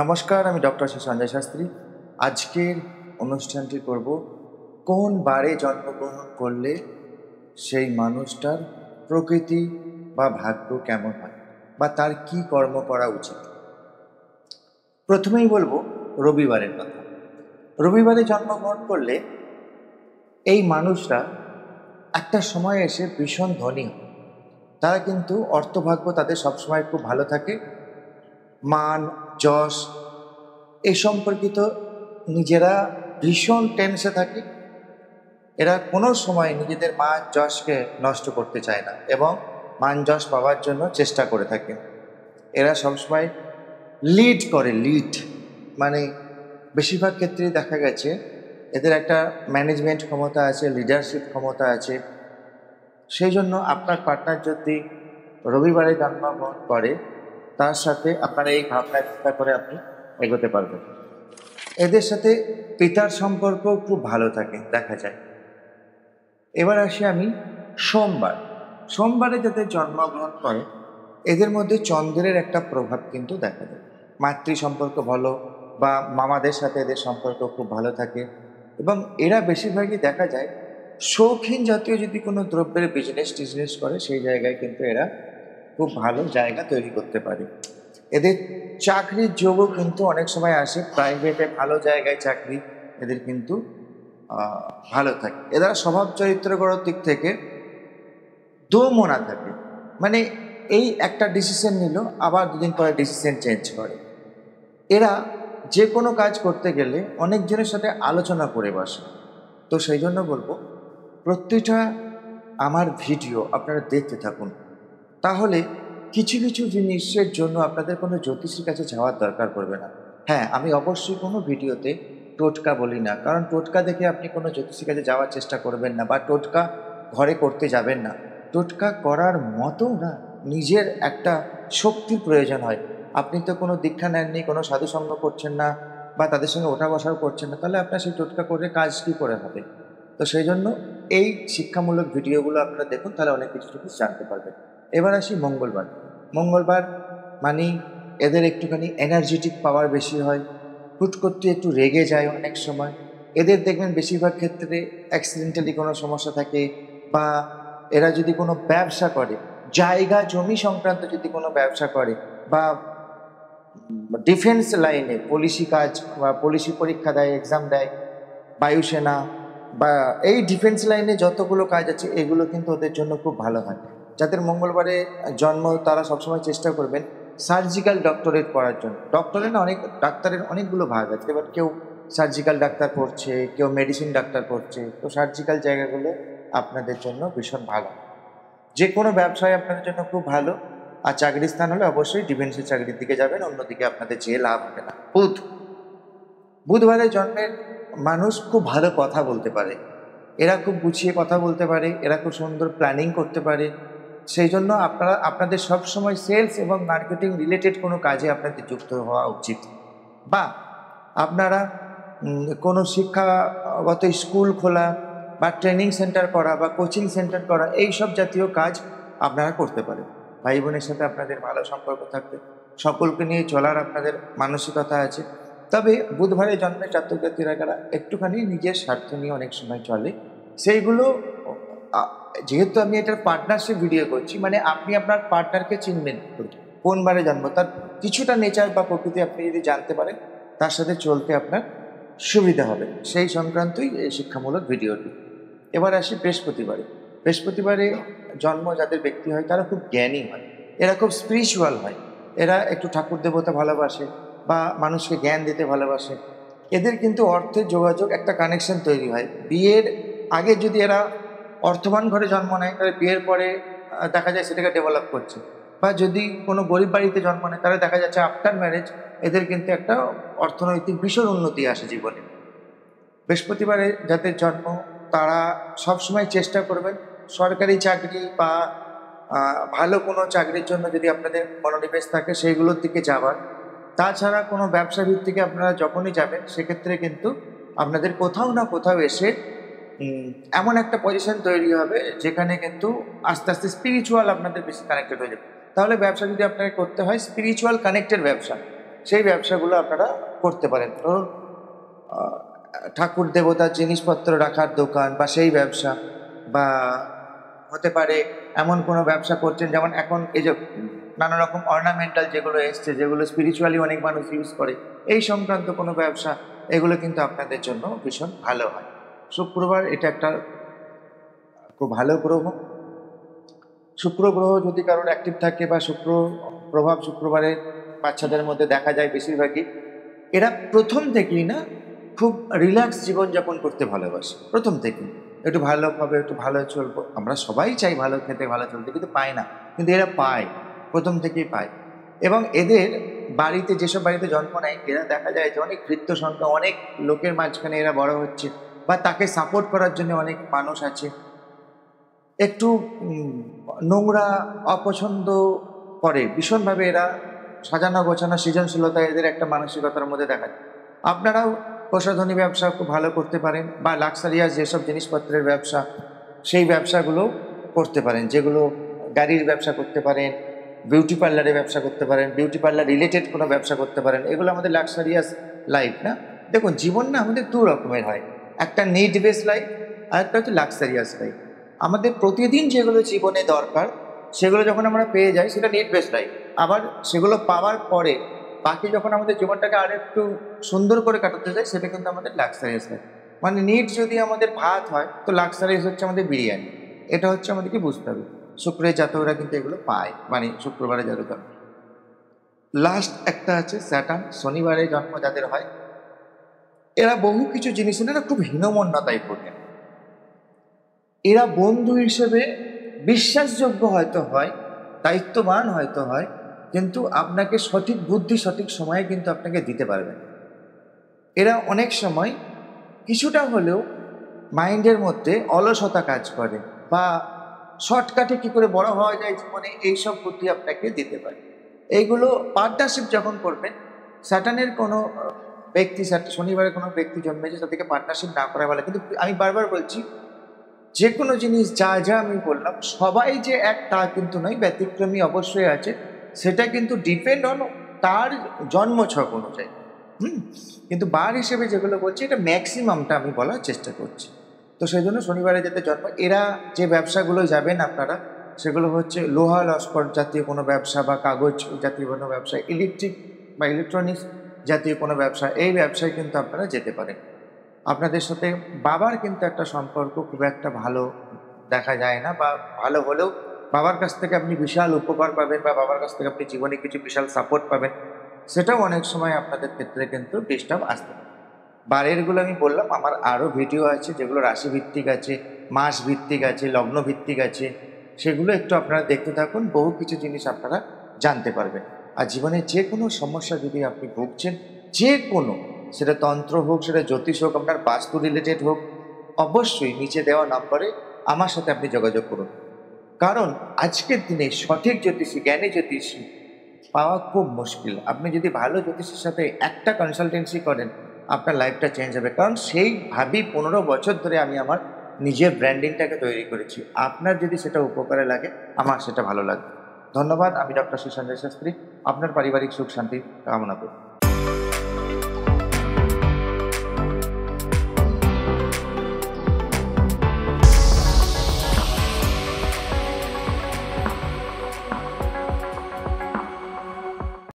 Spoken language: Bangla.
নমস্কার, আমি ডক্টর সঞ্জয় শাস্ত্রী। আজকের অনুষ্ঠানটি করব কোন বারে জন্মগ্রহণ করলে সেই মানুষটার প্রকৃতি বা ভাগ্য কেমন হয় বা তার কি কর্ম করা উচিত। প্রথমেই বলবো রবিবারের কথা। রবিবারে জন্মগ্রহণ করলে এই মানুষরা একটা সময় এসে ভীষণ ধনী হয়। তারা কিন্তু অর্থভাগ্য তাদের সবসময় খুব ভালো থাকে। মান, যশ এই সম্পর্কিত নিজেরা ভীষণ টেনসে থাকে। এরা কোনো সময় নিজেদের মান যশকে নষ্ট করতে চায় না এবং মান যশ পাওয়ার জন্য চেষ্টা করে থাকে। এরা সবসময় লিড মানে বেশিরভাগ ক্ষেত্রেই দেখা গেছে এদের একটা ম্যানেজমেন্ট ক্ষমতা আছে, লিডারশিপ ক্ষমতা আছে। সেই জন্য আপনার পার্টনার যদি রবিবারে জন্মগ্রহণ করে, তার সাথে আপনারা এই ভাবনা চিন্তা করে আপনি এগোতে পারবেন। এদের সাথে পিতার সম্পর্ক খুব ভালো থাকে দেখা যায়। এবার আসি আমি সোমবারে যাদের জন্মগ্রহণ করে এদের মধ্যে চন্দ্রের একটা প্রভাব কিন্তু দেখা যায়। মাতৃ সম্পর্ক ভালো বা মামাদের সাথে এদের সম্পর্ক খুব ভালো থাকে এবং এরা বেশিরভাগই দেখা যায় শৌখিন জাতীয় যদি কোনো দ্রব্যের টিজনেস করে সেই জায়গায় কিন্তু এরা খুব ভালো জায়গা তৈরি করতে পারে। এদের চাকরির যোগও কিন্তু অনেক সময় আসে, প্রাইভেটে ভালো জায়গায় চাকরি এদের কিন্তু ভালো থাকে। এরা স্বভাব চরিত্র গড়ার দিক থেকে দোমনা থাকে, মানে এই একটা ডিসিশন নিল আবার দুদিন পরে ডিসিশন চেঞ্জ করে। এরা যে কোনো কাজ করতে গেলে অনেকজনের সাথে আলোচনা করে বসে। তো সেই জন্য বলবো প্রত্যেকটা আমার ভিডিও আপনারা দেখতে থাকুন, তাহলে কিছু কিছু জিনিসের জন্য আপনাদের কোনো জ্যোতিষীর কাছে যাওয়ার দরকার পড়বে না। হ্যাঁ, আমি অবশ্যই কোনো ভিডিওতে টোটকা বলি না, কারণ টোটকা দেখে আপনি কোনো জ্যোতিষীর কাছে যাওয়ার চেষ্টা করবেন না বা টোটকা ঘরে করতে যাবেন না। টোটকা করার মতো না, নিজের একটা শক্তির প্রয়োজন হয়। আপনি তো কোনো দীক্ষা নেননি, কোনো সাধুসঙ্গ করছেন না বা তাদের সঙ্গে ওঠা বসাও করছেন না, তাহলে আপনার সেই টোটকা করে কাজ কী করে হবে? তো সেই জন্য এই শিক্ষামূলক ভিডিওগুলো আপনারা দেখুন, তাহলে অনেক কিছু জিনিস জানতে পারবেন। এবার আসি মঙ্গলবার মানে এদের একটুখানি এনার্জেটিক পাওয়ার বেশি হয়, হুট করতে একটু রেগে যায় অনেক সময়। এদের দেখবেন বেশিরভাগ ক্ষেত্রে অ্যাক্সিডেন্টালি কোনো সমস্যা থাকে, বা এরা যদি কোনো ব্যবসা করে, জায়গা জমি সংক্রান্ত যদি কোনো ব্যবসা করে, বা ডিফেন্স লাইনে পুলিশি কাজ বা পুলিশি পরীক্ষা দেয়, এক্সাম দেয়, বায়ুসেনা বা এই ডিফেন্স লাইনে যতগুলো কাজ আছে এগুলো কিন্তু ওদের জন্য খুব ভালো হয়। যাদের মঙ্গলবারে জন্ম তারা সবসময় চেষ্টা করবেন সার্জিক্যাল ডক্টরেট পড়ার জন্য। ডাক্তারের অনেকগুলো ভাগ আছে, এবার কেউ সার্জিক্যাল ডাক্তার পড়ছে, কেউ মেডিসিন ডাক্তার পড়ছে। তো সার্জিক্যাল জায়গাগুলো আপনাদের জন্য ভীষণ ভালো, যে কোনো ব্যবসায় আপনাদের জন্য খুব ভালো। আর চাকরির স্থান হলে অবশ্যই ডিফেন্সের চাকরির দিকে যাবেন, অন্যদিকে আপনাদের যেয়ে লাভ হবে না। বুধবারে জন্মের মানুষ খুব ভালো কথা বলতে পারে, এরা খুব গুছিয়ে কথা বলতে পারে, এরা খুব সুন্দর প্ল্যানিং করতে পারে। সেই জন্য আপনাদের সবসময় সেলস এবং মার্কেটিং রিলেটেড কোনো কাজে আপনাদের যুক্ত হওয়া উচিত, বা আপনারা কোনো শিক্ষাগত স্কুল খোলা বা ট্রেনিং সেন্টার করা বা কোচিং সেন্টার করা, এই সব জাতীয় কাজ আপনারা করতে পারেন। ভাই বোনের সাথে আপনাদের ভালো সম্পর্ক থাকবে, সকলকে নিয়ে চলার আপনাদের মানসিকতা আছে। তবে বুধবারে জন্মের জাতক জাতিরা একটুখানি নিজের স্বার্থ নিয়ে অনেক সময় চলে। সেইগুলো যেহেতু আমি এটার পার্টনারশিপ ভিডিও করছি, মানে আপনি আপনার পার্টনারকে চিনবেন কোন বারে জন্ম, তার কিছুটা নেচার বা প্রকৃতি আপনি যদি জানতে পারেন, তার সাথে চলতে আপনার সুবিধা হবে। সেই সংক্রান্তই এই শিক্ষামূলক ভিডিওটি। এবার আসি বৃহস্পতিবারে জন্ম যাদের ব্যক্তি হয় তারা খুব জ্ঞানী হয়, এরা খুব স্পিরিচুয়াল হয়, এরা একটু ঠাকুর দেবতা ভালোবাসে বা মানুষকে জ্ঞান দিতে ভালোবাসে। এদের কিন্তু অর্থের যোগাযোগ একটা কানেকশন তৈরি হয়। বিয়ের আগে যদি এরা অর্থবান ঘরে জন্ম নেয়, তাহলে বিয়ের পরে দেখা যায় সেটাকে ডেভেলপ করছে। বা যদি কোনো গরিব বাড়িতে জন্ম নেয়, তাহলে দেখা যাচ্ছে আফটার ম্যারেজ এদের কিন্তু একটা অর্থনৈতিক ভীষণ উন্নতি আসে জীবনে। বৃহস্পতিবারে যাদের জন্ম তারা সবসময় চেষ্টা করবেন সরকারি চাকরি বা ভালো কোনো চাকরির জন্য যদি আপনাদের মনোনিবেশ থাকে সেইগুলোর দিকে যাবার। তাছাড়া কোনো ব্যবসা ভিত্তিকে আপনারা যখনই যাবেন সেক্ষেত্রে কিন্তু আপনাদের কোথাও না কোথাও এসে এমন একটা পজিশন তৈরি হবে যেখানে কিন্তু আস্তে আস্তে স্পিরিচুয়াল আপনাদের বেশি কানেক্টেড হয়ে যাবে। তাহলে ব্যবসা যদি আপনাকে করতে হয় স্পিরিচুয়াল কানেক্টেড ব্যবসা, সেই ব্যবসাগুলো আপনারা করতে পারেন। ধরুন ঠাকুর দেবতার জিনিসপত্র রাখার দোকান বা সেই ব্যবসা, বা হতে পারে এমন কোনো ব্যবসা করছেন, যেমন এখন এই যে নানা রকম অর্নামেন্টাল যেগুলো এসছে, যেগুলো স্পিরিচুয়ালি অনেক মানুষ ইউজ করে, এই সংক্রান্ত কোনো ব্যবসা, এগুলো কিন্তু আপনাদের জন্য ভীষণ ভালো হয়। শুক্রবার এটা একটা খুব ভালো গ্রহ। শুক্র গ্রহ যদি কারোর অ্যাক্টিভ থাকে বা শুক্র প্রভাব শুক্রবারের বাচ্চাদের মধ্যে দেখা যায় বেশিরভাগই, এরা প্রথম থেকেই না খুব রিল্যাক্স জীবনযাপন করতে ভালোবাসে। প্রথম থেকেই একটু ভালো হবে, একটু ভালো চলবো, আমরা সবাই চাই ভালো খেতে ভালো চলতে, কিন্তু পায় না। কিন্তু এরা পায়, প্রথম থেকেই পায়। এবং এদের বাড়িতে, যেসব বাড়িতে জন্ম নেয়, এরা দেখা যায় যে অনেক বৃত্ত সংখ্যা, অনেক লোকের মাঝখানে এরা বড় হচ্ছে, বা তাকে সাপোর্ট করার জন্য অনেক মানুষ আছে। একটু নোংরা অপছন্দ করে ভীষণভাবে এরা, সাজানো গোছানো সৃজনশীলতা এদের একটা মানসিকতার মধ্যে দেখা যায়। আপনারাও প্রসাধনী ব্যবসা খুব ভালো করতে পারেন, বা লাক্সারিয়াস যেসব জিনিসপত্রের ব্যবসা, সেই ব্যবসাগুলো করতে পারেন, যেগুলো গাড়ির ব্যবসা করতে পারেন, বিউটি পার্লারের ব্যবসা করতে পারেন, বিউটি পার্লার রিলেটেড কোনো ব্যবসা করতে পারেন। এগুলো আমাদের লাক্সারিয়াস লাইফ না। দেখুন, জীবন না আমাদের দু রকমের হয়, একটা নিড বেস লাইফ, আর একটা হচ্ছে লাক্সারিয়াস লাইফ। আমাদের প্রতিদিন যেগুলো জীবনে দরকার, সেগুলো যখন আমরা পেয়ে যাই, সেটা নিড বেস লাইফ। আবার সেগুলো পাওয়ার পরে বাকি যখন আমাদের জীবনটাকে আর একটু সুন্দর করে কাটাতে চাই, সেটা কিন্তু আমাদের লাক্সারিয়াস লাইফ। মানে নিড যদি আমাদের ভাত হয়, তো লাক্সারিয়াস হচ্ছে আমাদের বিরিয়ানি। এটা হচ্ছে আমাদেরকে বুঝতে হবে। শুক্রের জাতকরা কিন্তু এগুলো পায়, মানে শুক্রবারে যাদের জন্ম। লাস্ট একটা আছে স্যাটার্ন, শনিবারে জন্ম যাদের হয়, এরা বহু কিছু জিনিস না খুব হীনমন্যতায় পড়েন। এরা বন্ধু হিসেবে বিশ্বাসযোগ্য হয়তো হয়, দায়িত্ববান হয়তো হয়, কিন্তু আপনাকে সঠিক বুদ্ধি সঠিক সময়ে কিন্তু আপনাকে দিতে পারবে না। এরা অনেক সময় কিছুটা হলেও মাইন্ডের মধ্যে অলসতা কাজ করে, বা শর্টকাটে কী করে বড় হওয়া যায় জীবনে, এইসব বুদ্ধি আপনাকে দিতে পারে। এইগুলো পার্টনারশিপ যখন করবেন, স্যাটার্নের কোনো ব্যক্তি, শনিবারে কোনো ব্যক্তি জন্মেছে, তাদেরকে পার্টনারশিপ না করা ভালো। কিন্তু আমি বারবার বলছি, যে কোনো জিনিস যা যা আমি বললাম, সবাই যে এক তা কিন্তু নয়, ব্যতিক্রমী অবশ্যই আছে। সেটা কিন্তু ডিপেন্ড অন তার জন্মছক অনুযায়ী। কিন্তু বার হিসেবে যেগুলো বলছি, এটা ম্যাক্সিমামটা আমি বলার চেষ্টা করছি। তো সেই জন্য শনিবারে যাতে জন্ম, এরা যে ব্যবসাগুলো যাবেন আপনারা, সেগুলো হচ্ছে লোহা লস্কর জাতীয় কোনো ব্যবসা, বা কাগজ জাতীয় কোনো ব্যবসা, ইলেকট্রিক বা ইলেকট্রনিক্স জাতীয় কোনো ব্যবসা, এই ব্যবসায় কিন্তু আপনারা যেতে পারেন। আপনাদের সাথে বাবার কিন্তু একটা সম্পর্ক খুব একটা ভালো দেখা যায় না, বা ভালো হলেও বাবার কাছ থেকে আপনি বিশাল উপকার পাবেন, বা বাবার কাছ থেকে আপনি জীবনে কিছু বিশাল সাপোর্ট পাবেন, সেটাও অনেক সময় আপনাদের ক্ষেত্রে কিন্তু ডিস্টার্ব আসতে পারে। বারেরগুলো আমি বললাম, আমার আরও ভিডিও আছে যেগুলো রাশি ভিত্তিক আছে, মাস ভিত্তিক আছে, লগ্ন ভিত্তিক আছে, সেগুলো একটু আপনারা দেখতে থাকুন, বহু কিছু জিনিস আপনারা জানতে পারবেন। আর জীবনের যে কোনো সমস্যা যদি আপনি ভুগছেন, যে কোনো, সেটা তন্ত্র হোক, সেটা জ্যোতিষ হোক, আপনার বাস্তু রিলেটেড হোক, অবশ্যই নিচে দেওয়া নম্বরে আমার সাথে আপনি যোগাযোগ করুন। কারণ আজকের দিনে সঠিক জ্যোতিষী, জ্ঞানী জ্যোতিষী পাওয়া খুব মুশকিল। আপনি যদি ভালো জ্যোতিষীর সাথে একটা কনসালটেন্সি করেন, আপনার লাইফটা চেঞ্জ হবে। কারণ সেইভাবেই 15 বছর ধরে আমি আমার নিজের ব্র্যান্ডিংটাকে তৈরি করেছি। আপনার যদি সেটা উপকারে লাগে, আমার সেটা ভালো লাগবে। ধন্যবাদ। আমি ডক্টর শ্রী সঞ্জয় শাস্ত্রী, আপনার পারিবারিক সুখ শান্তি কামনা করি।